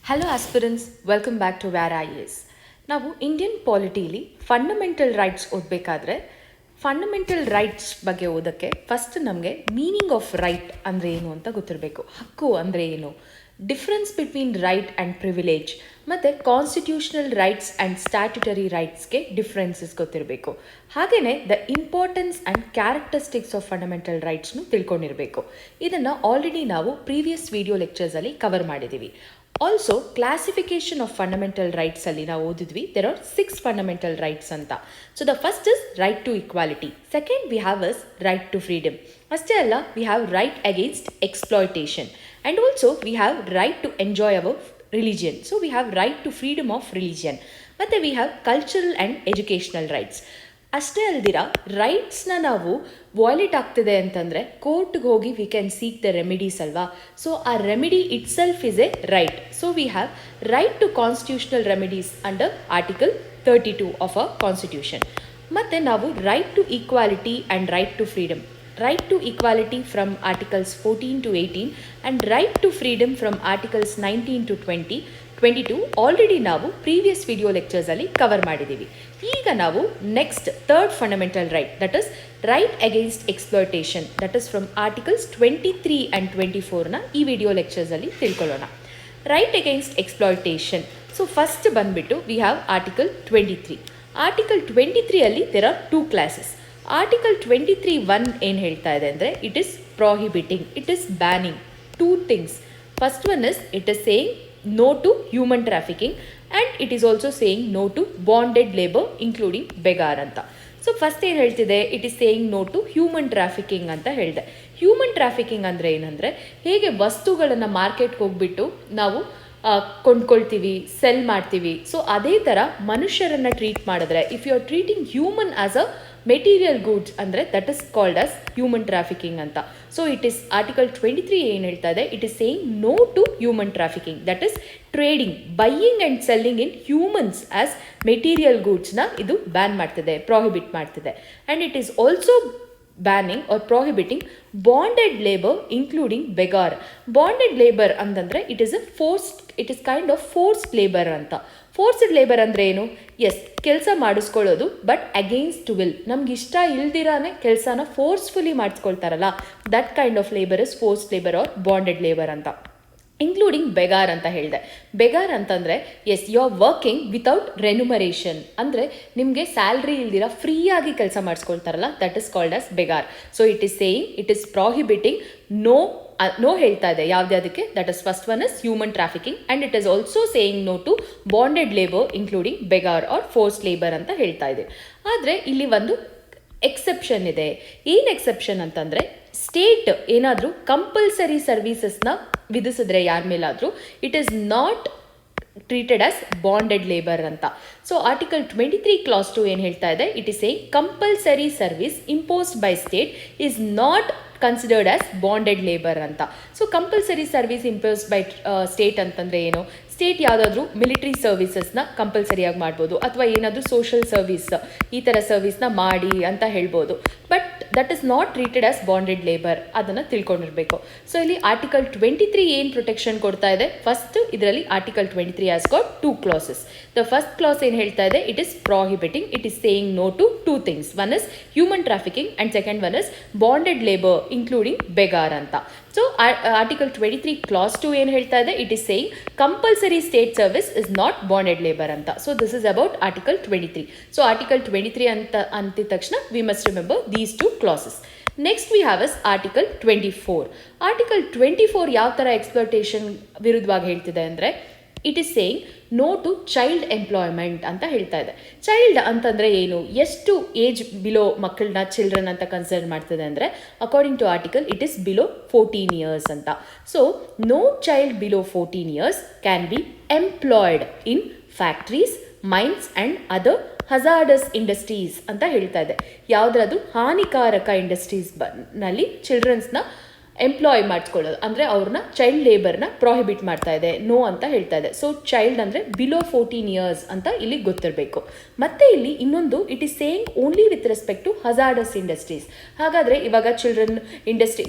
Hello aspirants, welcome back to ವ್ಯಾರ್ I S. ನಾವು Indian ಪಾಲಿಟಿಲಿ ಫಂಡಮೆಂಟಲ್ ರೈಟ್ಸ್ ಓದಬೇಕಾದ್ರೆ ಫಂಡಮೆಂಟಲ್ ರೈಟ್ಸ್ ಬಗ್ಗೆ ಓದೋಕ್ಕೆ ಫಸ್ಟ್ ನಮಗೆ ಮೀನಿಂಗ್ ಆಫ್ ರೈಟ್ ಅಂದರೆ ಏನು ಅಂತ ಗೊತ್ತಿರಬೇಕು. ಹಕ್ಕು ಅಂದರೆ ಏನು, difference between right and privilege ಮತ್ತು ಕಾನ್ಸ್ಟಿಟ್ಯೂಷನಲ್ ರೈಟ್ಸ್ ಆ್ಯಂಡ್ ಸ್ಟ್ಯಾಟ್ಯುಟರಿ ರೈಟ್ಸ್ಗೆ ಡಿಫ್ರೆನ್ಸಸ್ ಗೊತ್ತಿರಬೇಕು. ಹಾಗೆಯೇ the importance and characteristics of fundamental ರೈಟ್ಸ್ನು ತಿಳ್ಕೊಂಡಿರಬೇಕು. ಇದನ್ನು ಆಲ್ರೆಡಿ ನಾವು ಪ್ರೀವಿಯಸ್ ವಿಡಿಯೋ ಲೆಕ್ಚರ್ಸಲ್ಲಿ ಕವರ್ ಮಾಡಿದ್ದೀವಿ. Also classification of fundamental rights ಅಲ್ಲಿ ನಾವು ಓದಿದ್ವಿ. ದೇರ್ ಆರ್ 6 ಫಂಡಮೆಂಟಲ್ ರೈಟ್ಸ್ ಅಂತ. So the first is right to equality, second we have is right to freedom. ಅಷ್ಟೇ ಅಲ್ಲ, we have right against exploitation and also we have right to enjoy our religion. So we have right to freedom of religion. ಮತ್ತು we have cultural and educational rights. ಅಷ್ಟೇ ಅಲ್ದಿರ ರೈಟ್ಸ್ನ ನಾವು violate ಆಗ್ತಿದೆ ಅಂತಂದರೆ ಕೋರ್ಟ್ಗೆ ಹೋಗಿ we can seek the remedies ಅಲ್ವಾ. ಸೊ ಆ remedy itself is a right. So we have right to constitutional remedies under article 32 of a constitution. ಮತ್ತು ನಾವು right to equality and right to freedom, right to equality from articles 14 to 18 and right to freedom from articles 19 to 20 22 already ನಾವು previous video ಲೆಕ್ಚರ್ಸಲ್ಲಿ cover ಮಾಡಿದ್ದೀವಿ. ಈಗ ನಾವು next third fundamental right, that is right against exploitation, that is from articles 23 and 24ನ ಈ video ಲೆಕ್ಚರ್ಸಲ್ಲಿ ತಿಳ್ಕೊಳ್ಳೋಣ. Right against exploitation. So first ಬಂದುಬಿಟ್ಟು ವಿ ಹ್ಯಾವ್ ಆರ್ಟಿಕಲ್ 23. ಆರ್ಟಿಕಲ್ 23ಅಲ್ಲಿ ದೇರ್ ಆರ್ 2 ಕ್ಲಾಸಸ್. ಆರ್ಟಿಕಲ್ 23(1) ಏನು ಹೇಳ್ತಾ ಇದೆ ಅಂದರೆ it is prohibiting, it is banning 2 things. First one is it is saying no to human trafficking and it is also saying no to bonded labour including begar ಅಂತ. So first ಏನು ಹೇಳ್ತಿದೆ, it is saying no to human trafficking ಅಂತ ಹೇಳಿದೆ. Human trafficking ಅಂದರೆ ಏನಂದರೆ, ಹೇಗೆ ವಸ್ತುಗಳನ್ನು ಮಾರ್ಕೆಟ್ಗೆ ಹೋಗ್ಬಿಟ್ಟು ನಾವು ಕೊಂಡ್ಕೊಳ್ತೀವಿ, ಸೆಲ್ ಮಾಡ್ತೀವಿ, ಸೊ ಅದೇ ಥರ ಮನುಷ್ಯರನ್ನು ಟ್ರೀಟ್ ಮಾಡಿದ್ರೆ, if you are treating human as a material goods ಅಂದರೆ that is called as human trafficking ಅಂತ. ಸೊ ಇಟ್ ಈಸ್ ಆರ್ಟಿಕಲ್ 23 ಏನು ಹೇಳ್ತಾ ಇದೆ, it is saying no to human trafficking, that is trading, buying and selling in humans as material ಗೂಡ್ಸ್ನ ಇದು ban ಮಾಡ್ತಿದೆ, prohibit ಮಾಡ್ತಿದೆ. And it is also banning or prohibiting bonded labour including begar. Bonded labour ಅಂತಂದರೆ it is it is kind of forced labour ಅಂತ. Forced labour ಅಂದರೆ ಏನು? S, ಕೆಲಸ ಮಾಡಿಸ್ಕೊಳ್ಳೋದು but against will, ನಮ್ಗೆ ಇಷ್ಟ ಇಲ್ದಿರಾನೆ ಕೆಲಸನ ಫೋರ್ಸ್ಫುಲಿ ಮಾಡಿಸ್ಕೊಳ್ತಾರಲ್ಲ, that kind of labour is forced labour or bonded labour ಅಂತ. ಇನ್ಕ್ಲೂಡಿಂಗ್ ಬೆಗಾರ್ ಅಂತ ಹೇಳಿದೆ. ಬೆಗಾರ್ ಅಂತಂದರೆ yes, you are working without remuneration, ಅಂದರೆ ನಿಮಗೆ ಸ್ಯಾಲ್ರಿ ಇಲ್ದಿರ ಫ್ರೀಯಾಗಿ ಕೆಲಸ ಮಾಡಿಸ್ಕೊಳ್ತಾರಲ್ಲ, that is called as begar. So it is saying it is prohibiting no ಹೇಳ್ತಾ ಇದೆ ಯಾವುದಕ್ಕೆ, that is first one is human trafficking and it is also saying no to bonded labour including ಬೆಗಾರ್ R forced labour ಅಂತ ಹೇಳ್ತಾ ಇದೆ. ಆದರೆ ಇಲ್ಲಿ ಒಂದು exception ಇದೆ. ಏನು ಎಕ್ಸೆಪ್ಷನ್ ಅಂತಂದರೆ, ಸ್ಟೇಟ್ ಏನಾದರೂ ಕಂಪಲ್ಸರಿ ಸರ್ವೀಸಸ್ನ ವಿಧಿಸಿದ್ರೆ ಯಾರ ಮೇಲಾದರೂ, it is not treated as bonded labour ಅಂತ. ಸೊ ಆರ್ಟಿಕಲ್ 23 ಕ್ಲಾಸ್ 2 ಏನು ಹೇಳ್ತಾ ಇದೆ, it is saying compulsory service imposed by state is not considered as bonded labour ಅಂತ. So compulsory service imposed by state ಅಂತಂದರೆ ಏನು, ಸ್ಟೇಟ್ ಯಾವುದಾದ್ರೂ military ಸರ್ವಿಸಸ್ನ ಕಂಪಲ್ಸರಿಯಾಗಿ ಮಾಡ್ಬೋದು, ಅಥವಾ ಏನಾದರೂ ಸೋಷಲ್ ಸರ್ವಿಸ್ ಈ ಥರ ಸರ್ವಿಸ್ನ ಮಾಡಿ ಅಂತ ಹೇಳ್ಬೋದು. But that is not treated as bonded labour, ಅದನ್ನು ತಿಳ್ಕೊಂಡಿರಬೇಕು. ಸೊ ಇಲ್ಲಿ ಆರ್ಟಿಕಲ್ 23 ಏನು ಪ್ರೊಟೆಕ್ಷನ್ ಕೊಡ್ತಾ ಇದೆ, ಫಸ್ಟ್ ಇದರಲ್ಲಿ article 23 has got 2 clauses. The first clause ಏನು ಹೇಳ್ತಾ ಇದೆ, it is prohibiting, it is saying no to 2 things. One is human trafficking and second one is bonded labour including begar ಅಂತ. So article 23 clause 2 ಏನು ಹೇಳ್ತಾ ಇದೆ, it is saying compulsory state service is not bonded labour ಅಂತ. So this is about article 23. So article 23 ಅಂತಿದ ತಕ್ಷಣ we must remember these 2 clauses. Next we have is article 24. Article 24 ಯಾವ ಥರ exploitation ವಿರುದ್ಧವಾಗಿ ಹೇಳ್ತಿದೆ ಅಂದರೆ, it is saying no to child employment ಅಂತ ಹೇಳ್ತಾ ಇದೆ. ಚೈಲ್ಡ್ ಅಂತಂದರೆ ಏನು, ಎಷ್ಟು ಏಜ್ ಬಿಲೋ ಮಕ್ಕಳನ್ನ ಚಿಲ್ಡ್ರನ್ ಅಂತ ಕನ್ಸಿಡರ್ ಮಾಡ್ತದೆ ಅಂದರೆ, according to article it is below 14 years ಅಂತ. So no child below 14 years can be employed in factories, mines and other hazardous industries ಅಂತ ಹೇಳ್ತಾ ಇದೆ. ಯಾವುದಾದ್ರೂ ಹಾನಿಕಾರಕ ಇಂಡಸ್ಟ್ರೀಸ್ ನಲ್ಲಿ ಚಿಲ್ಡ್ರನ್ಸ್ನ ಎಂಪ್ಲಾಯ್ ಮಾಡ್ಕೊಳ್ಳೋದು ಅಂದರೆ ಅವ್ರನ್ನ ಚೈಲ್ಡ್ ಲೇಬರ್ನ ಪ್ರಾಹಿಬಿಟ್ ಮಾಡ್ತಾ ಇದೆ, ನೋ ಅಂತ ಹೇಳ್ತಾ ಇದೆ. ಸೊ ಚೈಲ್ಡ್ ಅಂದರೆ ಬಿಲೋ 14 ಇಯರ್ಸ್ ಅಂತ ಇಲ್ಲಿ ಗೊತ್ತಿರಬೇಕು. ಮತ್ತು ಇಲ್ಲಿ ಇನ್ನೊಂದು it is saying only with respect to hazardous industries. ಹಾಗಾದರೆ ಇವಾಗ ಚಿಲ್ಡ್ರನ್ ಇಂಡಸ್ಟ್ರಿ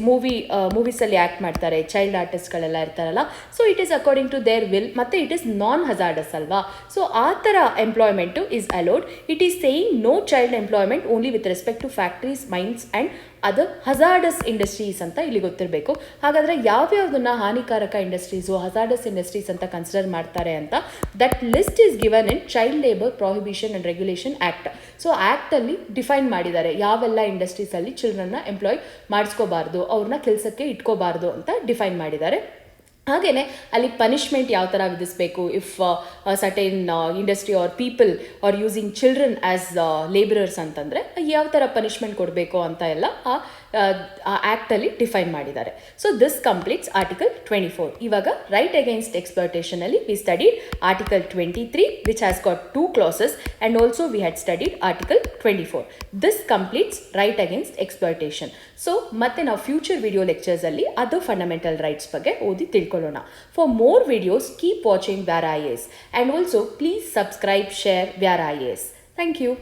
ಮೂವೀಸಲ್ಲಿ ಆ್ಯಕ್ಟ್ ಮಾಡ್ತಾರೆ, ಚೈಲ್ಡ್ ಆರ್ಟಿಸ್ಟ್ಗಳೆಲ್ಲ ಇರ್ತಾರಲ್ಲ, so it is according to their will, ಮತ್ತು ಇಟ್ ಈಸ್ ನಾನ್ ಹಜಾರ್ಡಸ್ ಅಲ್ವಾ. ಸೊ ಆ ಥರ employment is allowed. It is saying no child employment only with respect to factories, mines and other hazardous industries ಅಂತ ಇಲ್ಲಿ ಗೊತ್ತಿರಬೇಕು. ಹಾಗಾದರೆ ಯಾವ್ಯಾವುದನ್ನು ಹಾನಿಕಾರಕ ಇಂಡಸ್ಟ್ರೀಸು, ಹಜಾರ್ಡಸ್ ಇಂಡಸ್ಟ್ರೀಸ್ ಅಂತ ಕನ್ಸಿಡರ್ ಮಾಡ್ತಾರೆ ಅಂತ that list is given in child labour prohibition and regulation act. So ಆ್ಯಕ್ಟಲ್ಲಿ ಡಿಫೈನ್ ಮಾಡಿದ್ದಾರೆ ಯಾವೆಲ್ಲ ಇಂಡಸ್ಟ್ರೀಸಲ್ಲಿ ಚಿಲ್ಡ್ರನ್ನ ಎಂಪ್ಲಾಯ್ ಮಾಡಿಸ್ಕೋಬಾರ್ದು, ಅವ್ರನ್ನ ಕೆಲಸಕ್ಕೆ ಇಟ್ಕೋಬಾರ್ದು ಅಂತ ಡಿಫೈನ್ ಮಾಡಿದ್ದಾರೆ. ಹಾಗೆಯೇ ಅಲ್ಲಿ ಪನಿಷ್ಮೆಂಟ್ ಯಾವ ಥರ ವಿಧಿಸಬೇಕು if certain industry are people are using children as labourers ಅಂತಂದರೆ ಯಾವ ಥರ ಪನಿಷ್ಮೆಂಟ್ ಕೊಡಬೇಕು ಅಂತ ಎಲ್ಲ ಆ ಆ್ಯಕ್ಟಲ್ಲಿ ಡಿಫೈನ್ ಮಾಡಿದ್ದಾರೆ. So this completes article 24. ಇವಾಗ ರೈಟ್ ಅಗೇನ್ಸ್ಟ್ ಎಕ್ಸ್ಪ್ಲಾಯ್ಟೇಷನಲ್ಲಿ we studied article 23 which has got 2 clauses and also we had studied article 24. This completes right against exploitation. So ಮತ್ತೆ ನಾವು ಫ್ಯೂಚರ್ ವಿಡಿಯೋ ಲೆಕ್ಚರ್ಸಲ್ಲಿ ಅದು ಫಂಡಮೆಂಟಲ್ ರೈಟ್ಸ್ ಬಗ್ಗೆ ಓದಿ ತಿಳ್ಕೊಳ್ಳೋಣ. For more videos, keep watching VAR IAS and also please subscribe, share VAR IAS. Thank you.